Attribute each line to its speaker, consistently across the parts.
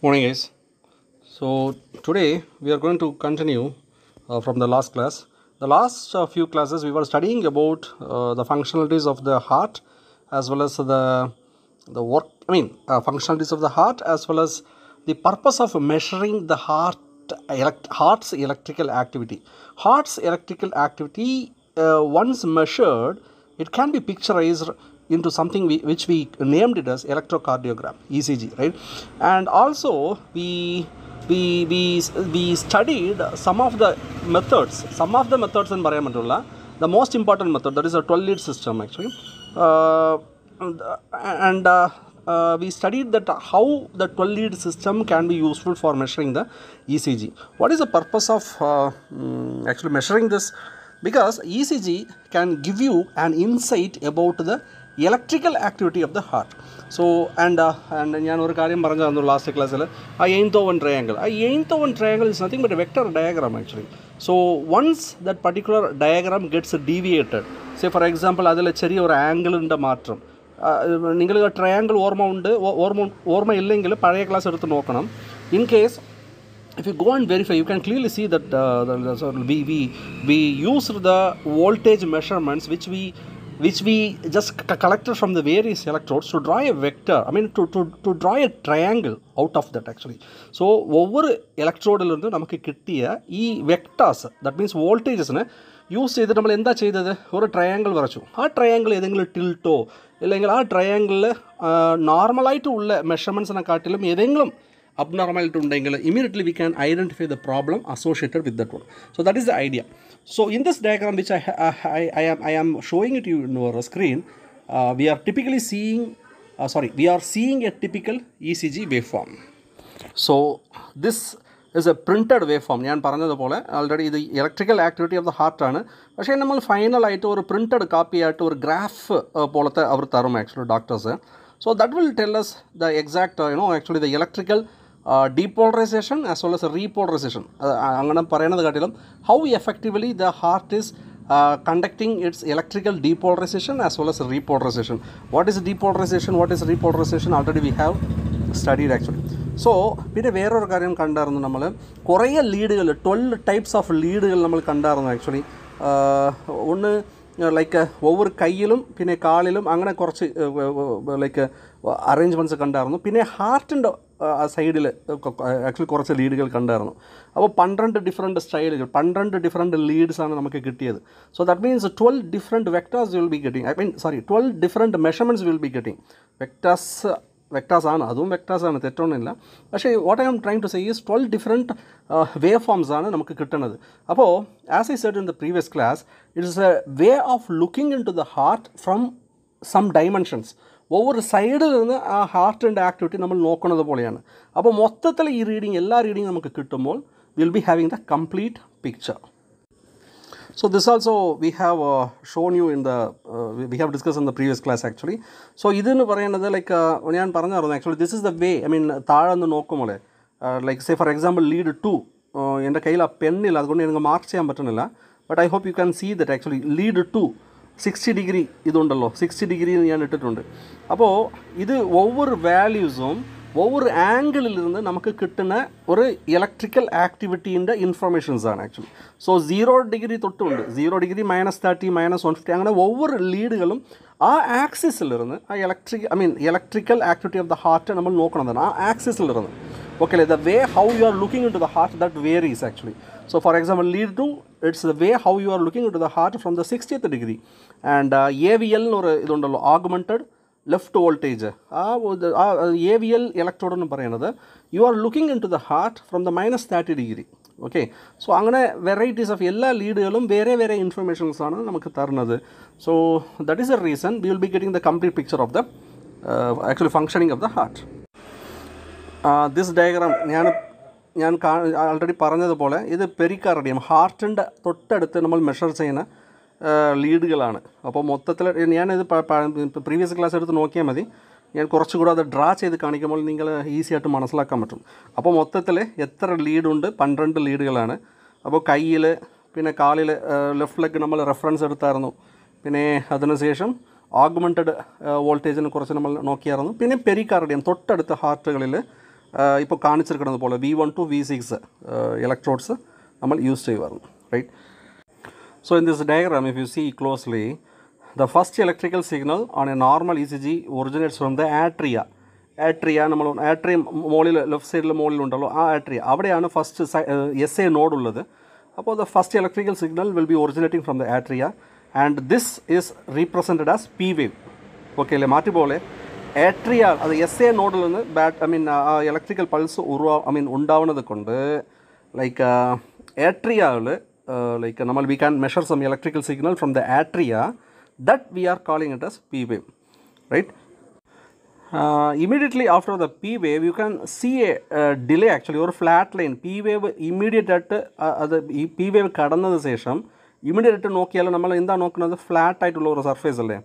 Speaker 1: Morning, guys. So today we are going to continue from the last class. The last few classes we were studying about the functionalities of the heart, as well as the work. Functionalities of the heart, as well as the purpose of measuring the heart's electrical activity. Heart's electrical activity, once measured, it can be picturized into something which we named it as electrocardiogram, ECG, right? And also we studied some of the methods in പറയാൻ the most important method, that is a 12 lead system actually. We studied that how the 12 lead system can be useful for measuring the ECG. What is the purpose of actually measuring this? Because ECG can give you an insight about the electrical activity of the heart. So and ഞാൻ ഒരു കാര്യം പറഞ്ഞു last ക്ലാസ്സിൽ ആ Einthoven triangle. ആ Einthoven triangle is nothing but a vector diagram actually. So once that particular diagram gets deviated, say for example അതിൽ ചെറിയ ഒരു ആംഗിളിൻ്റെ മാറ്റം, നിങ്ങൾ ട്രയാങ്കിൾ ഓർമ്മയില്ലെങ്കിൽ പഴയ ക്ലാസ് എടുത്ത് നോക്കണം. In case if you go and verify, you can clearly see that we used the voltage measurements which we just collected from the various electrodes to draw a vector, to draw a triangle out of that actually. So over electrode നമുക്ക് കിട്ടിയ ഈ vectors, that means voltages use ചെയ്തിട്ട് നമ്മൾ എന്താ ചെയ്തത്, ഒരു triangle വരച്ചു. ആ ട്രയാങ്കിൾ ഏതെങ്കിലും ടിൽട്ടോ അല്ലെങ്കിൽ ആ ട്രയാങ്കിളിൽ നോർമലായിട്ട് ഉള്ള മെഷർമെൻറ്റ്സിനെക്കാട്ടിലും ഏതെങ്കിലും abnormality undengil, immediately we can identify the problem associated with that one. So that is the idea. So in this diagram which I am showing it to you in our screen, we are typically seeing we are seeing a typical ECG waveform. So this is a printed waveform. ഞാൻ പറഞ്ഞതുപോലെ already the electrical activity of the heart ആണ്. പക്ഷേ നമ്മൾ final ആയിട്ട് ഒരു printed copy ആയിട്ട് ഒരു graph പോലത്തെ അവർ തരും actually doctors. So that will tell us the exact actually the electrical depolarization as well as repolarization. അങ്ങനെ പറയുന്നത് കാട്ടിലും how effectively the heart is conducting its electrical depolarization as well as repolarization. What is depolarization, what is repolarization, already we have studied actually. So പിന്നെ വേറൊരു കാര്യം കണ്ടായിരുന്നു, നമ്മൾ കുറേ ലീഡുകൾ 12 types of ലീഡുകൾ നമ്മൾ കണ്ടായിരുന്നു ആക്ച്വലി. ഒന്ന് ലൈക്ക് ഒവ്വൊരു കയ്യിലും പിന്നെ കാലിലും അങ്ങനെ കുറച്ച് ലൈക്ക് അറേഞ്ച്മെൻറ്റ്സ് കണ്ടായിരുന്നു. പിന്നെ ഹാർട്ടിൻ്റെ സൈഡിൽ ആക്ച്വലി കുറച്ച് ലീഡുകൾ കണ്ടായിരുന്നു. അപ്പോൾ 12 ഡിഫറെൻറ്റ് സ്റ്റൈലുകൾ, 12 ഡിഫറെൻറ്റ് ലീഡ്സാണ് നമുക്ക് കിട്ടിയത്. So that means 12 different vectors will be getting, 12 different measurements will be getting. വെക്ടേഴ്സാണ്, അതും വെക്ടേഴ്സാണ്, തെറ്റൊന്നുമില്ല. പക്ഷേ what I am trying to say is 12 different wave forms ആണ് നമുക്ക് കിട്ടുന്നത്. അപ്പോൾ as I said in the previous class, it is a way of looking in to the heart from some dimensions. ഒவ்வொரு സൈഡിൽ നിന്ന് ആ ഹാർട്ടിൻ്റെ ആക്ടിവിറ്റി നമ്മൾ നോക്കുന്നത് പോലെയാണ്. അപ്പോൾ മൊത്തത്തിൽ ഈ എല്ലാ റീഡിങ് നമുക്ക് കിട്ടുമ്പോൾ will be having the complete picture. So this also we have shown you in the we have discussed in the previous class actually. So ഇതെന്ന് പറയുന്നത് ലൈക്ക് ഞാൻ പറഞ്ഞായിരുന്നു actually this is the way, താഴെന്ന് നോക്കുമ്പോൾ like say for example lead 2, എൻ്റെ കയ്യിൽ ആ പെന്നില്ല, അതുകൊണ്ട് എനിക്ക് മാർക്ക് ചെയ്യാൻ പറ്റുന്നില്ല. But I hope you can see that actually lead 2 60 degree ഇതുണ്ടല്ലോ, 60 ഡിഗ്രി ഞാൻ ഇട്ടിട്ടുണ്ട്. അപ്പോൾ ഇത് ഒവ്വൊരു വാല്യൂസും ഒവ്വൊരു ആംഗിളിലിരുന്ന് നമുക്ക് കിട്ടുന്ന ഒരു ഇലക്ട്രിക്കൽ ആക്ടിവിറ്റീൻ്റെ ഇൻഫർമേഷൻസാണ് ആക്ച്വലി. സോ 0 ഡിഗ്രി തൊട്ടുണ്ട്, 0 ഡിഗ്രി -30 -150 അങ്ങനെ ഒവ്വൊരു ലീഡുകളും ആ ആക്സിസിലിരുന്ന് ആ electrical activity of the heart നമ്മൾ നോക്കണതാണ് ആ ആക്സിസിലിരുന്ന്. ഓക്കെ അല്ലേ, the way how you are looking in to the heart that varies actually. So for example lead 2, it's the way how you are looking into the heart from the 60th degree. And AVL ഒരു ഇതുണ്ടല്ലോ, augmented left voltage, AVL electrode എന്ന് പറയുന്നത് you are looking into the heart from the -30 degree. Okay, so അങ്ങനെ varieties of എല്ലാ ലീഡുകളും വേറെ വേറെ informations ആണ് നമുക്ക് തരുന്നത്. So that is A reason we will be getting the complete picture of the actually functioning of the heart. This diagram ഞാൻ already പറഞ്ഞതുപോലെ ഇത് പെരിക്കാർഡിയം, ഹാർട്ടിൻ്റെ തൊട്ടടുത്ത് നമ്മൾ മെഷർ ചെയ്യുന്ന ലീഡുകളാണ്. അപ്പോൾ മൊത്തത്തിൽ ഞാനിത് പ്രീവിയസ് ക്ലാസ് എടുത്ത് നോക്കിയാൽ മതി, ഞാൻ കുറച്ചുകൂടെ അത് ഡ്രാ ചെയ്ത് കാണിക്കുമ്പോൾ നിങ്ങൾ ഈസി ആയിട്ട് മനസ്സിലാക്കാൻ പറ്റും. അപ്പോൾ മൊത്തത്തിൽ എത്ര ലീഡുണ്ട്, 12 ലീഡുകളാണ്. അപ്പോൾ കയ്യിൽ പിന്നെ കാലിൽ ലെഫ്റ്റ് ലെഗ് നമ്മൾ റെഫറൻസ് എടുത്തായിരുന്നു. പിന്നെ അതിനുശേഷം ആഗ്മെൻറ്റഡ് വോൾട്ടേജിനെ കുറിച്ച് നമ്മൾ നോക്കിയായിരുന്നു. പിന്നെ പെരിക്കാർഡിയം തൊട്ടടുത്ത ഹാർട്ടുകളിൽ ഇപ്പോൾ കാണിച്ചിരിക്കുന്നത് പോലെ V1 to V6 electrodes നമ്മൾ യൂസ് ചെയ്യുമായിരുന്നു, right? So in this diagram, if you see closely, the first electrical signal on a normal ECG originates from the atria. നമ്മൾ ആട്രിയം മോളിൽ ലെഫ്റ്റ് സൈഡിൽ മോളിലുണ്ടല്ലോ ആ ആട്രിയ, അവിടെയാണ് ഫസ്റ്റ് SA നോഡ് ഉള്ളത്. അപ്പോൾ the first electrical signal will be originating from the atria and this is represented as P wave. Okay അല്ലേ? മാറ്റി പോലെ ആട്രിയ അത് SA നോഡിൽ നിന്ന് ഇലക്ട്രിക്കൽ പൾസ് ഉണ്ടാവുന്നത് കൊണ്ട് like ആട്രിയയിൽ like we can measure some electrical signal from the atria, that we are calling it as P wave, right? Immediately after the P wave you can see a delay actually, or flat line. P wave immediate at P wave kadannathu shesham immediate nokkiyal nammal endha nokkunathu flat aayittulla oru surface alle.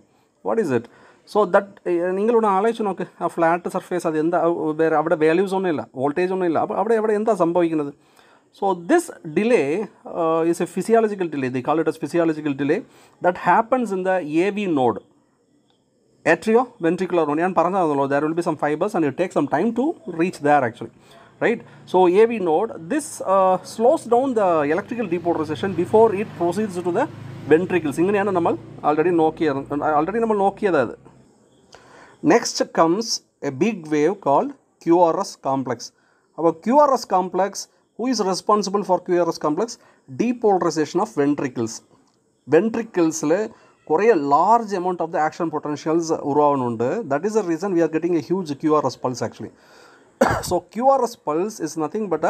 Speaker 1: What is it? So that ningal one aalochichu nokku a flat surface adu endha avade values onnu illa, voltage onnu illa, appo avade endha sambhavikkunnathu. So this delay is a physiological delay, they call it as physiological delay, that happens in the AV node, atrioventricular node. There will be some fibers and it takes some time to reach there actually, right? So AV node, this slows down the electrical depolarization before it proceeds to the ventricles. Inganeyana nammal already nokkiyadu. Next comes a big wave called QRS complex. Our QRS complex, who is responsible for QRS complex? Depolarization of ventricles. Ventricles le a large amount of the action potentials uruvavanundu. That is the reason we are getting a huge QRS pulse actually. So QRS pulse is nothing but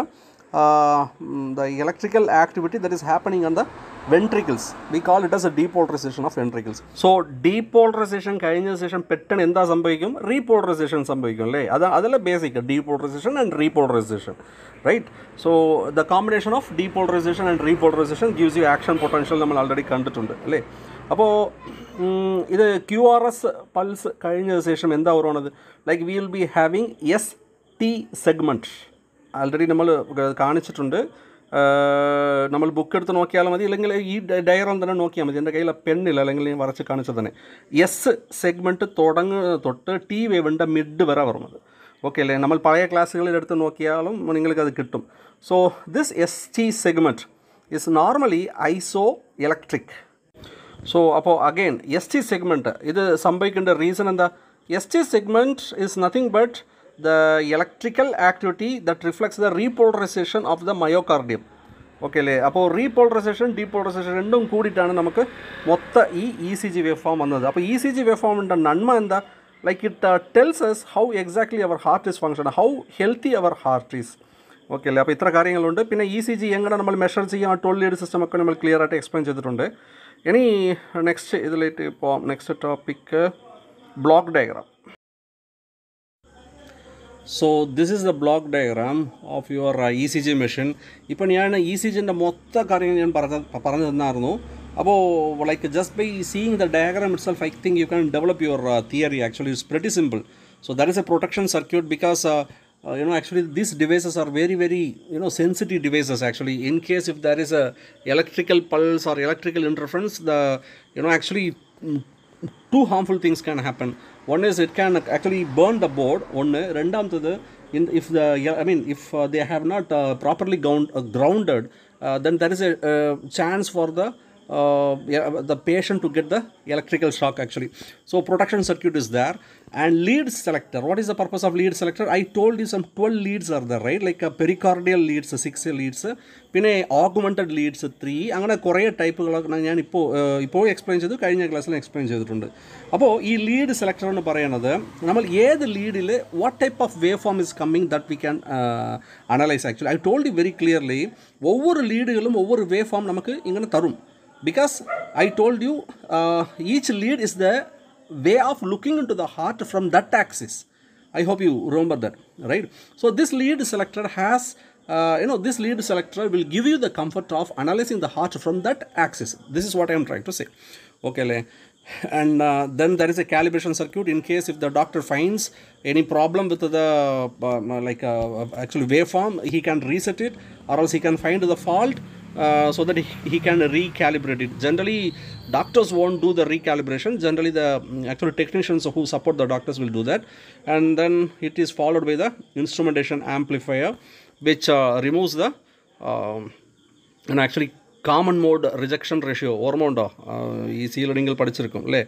Speaker 1: the electrical activity that is happening on the ventricles. We call it as a depolarization of ventricles. So depolarization കഴിഞ്ഞ ശേഷം പെട്ടെന്ന് എന്താ സംഭവിക്കും? Repolarization സംഭവിക്കും അല്ലേ? അതല്ല basic, depolarization and repolarization, right? So the combination of depolarization and repolarization gives you action potential. നമ്മൾ already കണ്ടിട്ടുണ്ട് അല്ലേ? അപ്പോൾ ഇത് QRS പൾസ് കഴിഞ്ഞ ശേഷം എന്താ പറയുന്നത്? Like we will be having ST segment. Already നമ്മൾ കാണിച്ചിട്ടുണ്ട്. നമ്മൾ ബുക്ക് എടുത്ത് നോക്കിയാൽ മതി, അല്ലെങ്കിൽ ഈ ഡയഗ്രാം തന്നെ നോക്കിയാൽ മതി. എൻ്റെ കയ്യിൽ പെണ്ണില്ല, അല്ലെങ്കിൽ ഞാൻ വരച്ച് കാണിച്ചത് തന്നെ. എസ് സെഗ്മെൻറ്റ് തുടങ്ങുന്നത് തൊട്ട് ടി വേവിൻ്റെ മിഡ് വരെ വരുന്നത്. ഓക്കെ അല്ലേ? നമ്മൾ പഴയ ക്ലാസ്സുകളിൽ എടുത്ത് നോക്കിയാലും നിങ്ങൾക്കത് കിട്ടും. So this ST segment is normally iso electric. So അപ്പോൾ അഗെയിൻ ST സെഗ്മെൻറ്റ് ഇത് സംഭവിക്കേണ്ട റീസൺ എന്താ? ST segment is nothing but the electrical activity that reflects the repolarization of the myocardium. Okay അല്ലേ? അപ്പോൾ റീപോളറൈസേഷൻ ഡീപോളറൈസേഷൻ രണ്ടും കൂടിയിട്ടാണ് നമുക്ക് മൊത്തം ഈ ECG വേവ് ഫോം വന്നത്. അപ്പോൾ ECG വേവ് ഫോമിൻ്റെ നന്മ എന്താ? Like it tells us how exactly our heart is function, how healthy our heart is. Okay അല്ലേ? അപ്പോൾ ഇത്ര കാര്യങ്ങളുണ്ട്. പിന്നെ ECG എങ്ങനെ നമ്മൾ മെഷർ ചെയ്യാം, 12 ലീഡ് സിസ്റ്റം ഒക്കെ നമ്മൾ ക്ലിയർ ആയിട്ട് എക്സ്പ്ലെയിൻ ചെയ്തിട്ടുണ്ട്. ഇനി നെക്സ്റ്റ് ഇതിലേക്ക് പോവാം. Next topic block diagram. So this is the block diagram of your ECG machine. ഇപ്പോൾ ഞാൻ ECGൻ്റെ മൊത്തം കാര്യങ്ങൾ ഞാൻ പറഞ്ഞു തന്നായിരുന്നു. അപ്പോൾ like just by seeing the diagram itself, I think you can develop your theory. Actually it's pretty simple. So that is a protection circuit because actually these devices are very sensitive devices actually. In case if there is a electrical pulse or electrical interference, the actually two harmful things can happen. One is it can actually burn the board. If they have not properly grounded, then there is a chance for the patient to get the electrical shock actually. So protection circuit is there. And lead selector, what is the purpose of lead selector? I told you some 12 leads are there, right? Like pericardial leads 6 leads, പിന്നെ augmented leads 3, അങ്ങനെ കുറേ ടൈപ്പുകളൊക്കെ ഞാൻ ഇപ്പോൾ explain ചെയ്തു, കഴിഞ്ഞ ക്ലാസ്സിൽ explain ചെയ്തിട്ടുണ്ട്. അപ്പോൾ ഈ ലീഡ് സെലക്ടർ എന്ന് പറയുന്നത് നമ്മൾ ഏത് ലീഡിൽ what type of wave form is coming that we can analyse actually. I told you very clearly, ഒவ்வொரு ലീഡുകളും ഒவ்வொரு വേവ് ഫോം നമുക്ക് ഇങ്ങനെ തരും. Because I told you each lead is the way of looking into the heart from that axis. I hope you remember that, right? So this lead selector has this lead selector will give you the comfort of analyzing the heart from that axis. This is what I am trying to say. Okay, and then there is a calibration circuit in case if the doctor finds any problem with the actually waveform, he can reset it, or else he can find the fault so that he can recalibrate it. Generally, doctors won't do the recalibration. Generally, the actual technicians who support the doctors will do that, and then it is followed by the instrumentation amplifier, which removes the and actually common mode rejection ratio ഓർമ്മയുണ്ടോ ഈ C ലേണിങ്ങിൽ പഠിച്ചിരിക്കും അല്ലേ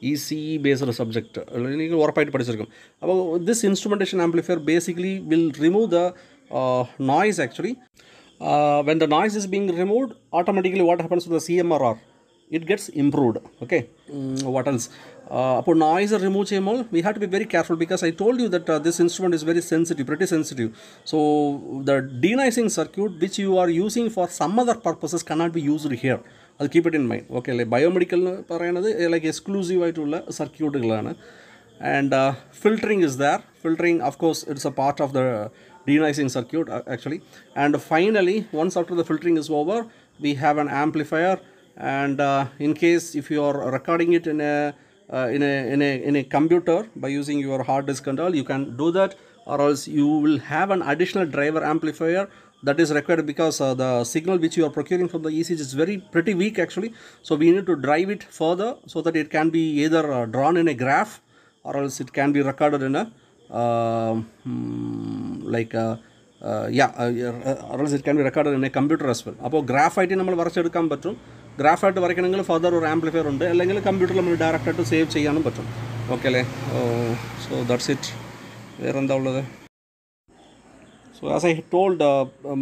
Speaker 1: ഈ C based subject നിങ്ങൾ ഉറപ്പായിട്ട് പഠിച്ചിരിക്കും അപ്പോൾ this instrumentation amplifier basically will remove the noise actually when the noise is being removed, automatically what happens to the CMRR? It gets improved. Okay. What else? Upon noise remove chemol, we have to be very careful because I told you that this instrument is very sensitive, pretty sensitive. So the denoising circuit which you are using for some other purposes cannot be used here. I'll keep it in mind. Okay, like biomedical like exclusive circuit. And filtering is there. Filtering, of course, it's a part of the denoising circuit actually. And finally, once after the filtering is over, we have an amplifier. And in case if you are recording it in a computer by using your hard disk and all, you can do that, or else you will have an additional driver amplifier that is required because the signal which you are procuring from the ECG is pretty weak actually. So we need to drive it further so that it can be either drawn in a graph, or else it can be recorded in a or else it can be recorded in a computer as well. അപ്പോൾ ഗ്രാഫായിട്ട് നമ്മൾ വരച്ചെടുക്കാൻ പറ്റും. ഗ്രാഫായിട്ട് വരയ്ക്കണമെങ്കിൽ further ഒരു amplifier ഉണ്ട്, അല്ലെങ്കിൽ കമ്പ്യൂട്ടറിൽ നമ്മൾ ഡയറക്റ്റായിട്ട് save ചെയ്യാനും പറ്റും. ഓക്കെ അല്ലേ? So that's it. വേറെ എന്താ ഉള്ളത്? So as I told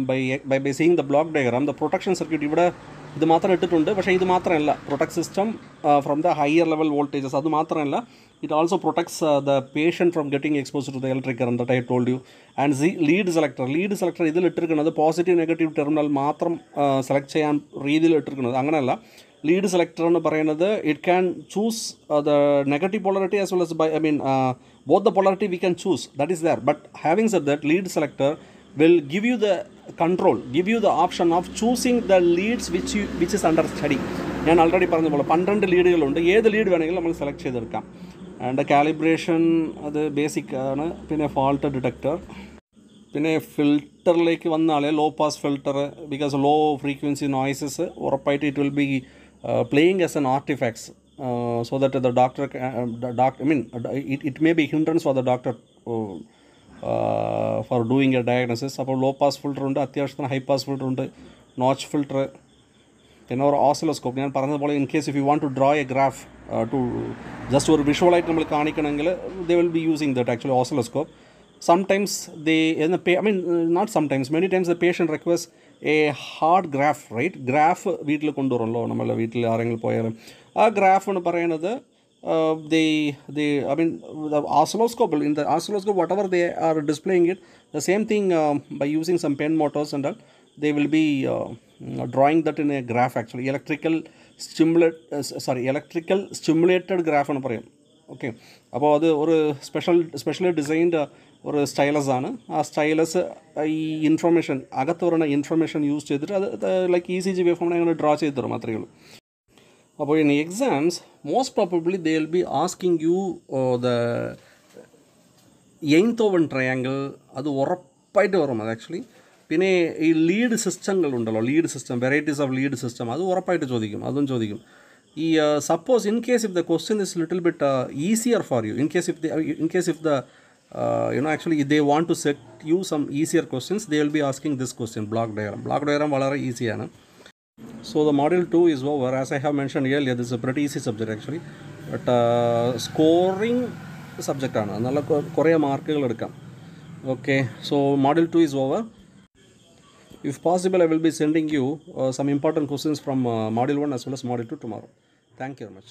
Speaker 1: by seeing the block diagram, the protection circuit ഇവിടെ ഇത് മാത്രം ഇട്ടിട്ടുണ്ട്. പക്ഷേ ഇത് മാത്രമല്ല protect system from the higher level voltages, അത് മാത്രമല്ല it also protects the patient from getting exposed to the electric current that I told you. And lead selector ഇതിൽ ഇട്ടിരിക്കുന്നത് പോസിറ്റീവ് നെഗറ്റീവ് ടെർമിനൽ മാത്രം സെലക്ട് ചെയ്യാൻ രീതിയിൽ ഇട്ടിരിക്കുന്നത്. അങ്ങനെയല്ല, ലീഡ് സെലക്ടർ എന്ന് പറയുന്നത് it can choose the negative polarity as well as both the polarity we can choose, that is there. But having said that, lead selector will give you the control, give you the option of choosing the leads which is under study. ഞാൻ already പറഞ്ഞ പോലെ 12 ലീഡുകളുണ്ട്, ഏത് lead വേണമെങ്കിലും നമ്മൾ select ചെയ്തെടുക്കാം. And calibration അത് basic ആണ്. പിന്നെ ഫോൾട്ട് ഡിറ്റക്ടർ, പിന്നെ ഫിൽറ്ററിലേക്ക് വന്നാലേ low pass filter, because low frequency noises ഉറപ്പായിട്ട് it will be playing as an artefacts so that the doctor it may be hindrance for the doctor for doing a diagnosis. അപ്പോൾ low pass filter ഉണ്ട്, അത്യാവശ്യത്തിന് high pass filter ഉണ്ട്, notch filter, പിന്നെ ഒരു oscilloscope. ഞാൻ പറഞ്ഞതുപോലെ in case if you want to draw a graph to just ഒരു വിഷ്വലായിട്ട് നമ്മൾ കാണിക്കണമെങ്കിൽ they will be using that actually oscilloscope. Sometimes not sometimes, many times the patient requests a hard graph, right? Graph വീട്ടിൽ കൊണ്ടുവരുമല്ലോ നമ്മൾ, വീട്ടിൽ ആരെങ്കിലും പോയാലും ആ ഗ്രാഫ് എന്ന് പറയുന്നത് the oscilloscope, in the oscilloscope whatever they are displaying it, the same thing by using some pen motors and all, they will be drawing that in a graph actually. electrical stimulated graph എന്ന് പറയും. Okay, അപ്പോൾ അത് ഒരു specially designed ഒരു stylus ആണ്. ആ stylus ഈ information അകത്ത് പറയുന്ന ഇൻഫർമേഷൻ യൂസ് ചെയ്തിട്ട് അത് ലൈക്ക് ECG വേവ് ഫോമിനെ അങ്ങനെ ഡ്രോ ചെയ്ത് തരും, അത്രയേ ഉള്ളൂ. അപ്പോൾ in exams most probably they will be asking you the Einthoven triangle, അത് ഉറപ്പായിട്ട് വരും അത് ആക്ച്വലി. പിന്നെ ഈ ലീഡ് സിസ്റ്റങ്ങളുണ്ടല്ലോ, lead system, varieties of lead system, അത് ഉറപ്പായിട്ട് ചോദിക്കും, അതും ചോദിക്കും. Suppose in case if the question is little bit easier for you, in case if the actually they want to set you some easier questions, they will be asking this question, block diagram വളരെ easy ആണ്. So the module 2 is over. As I have mentioned earlier, this is a pretty easy subject actually, but scoring subject ആണ്, നല്ല കുറേ മാർക്കുകൾ എടുക്കാം. Okay, so module 2 is over. If possible, I will be sending you some important questions from module 1 as well as module 2 tomorrow. Thank you very much.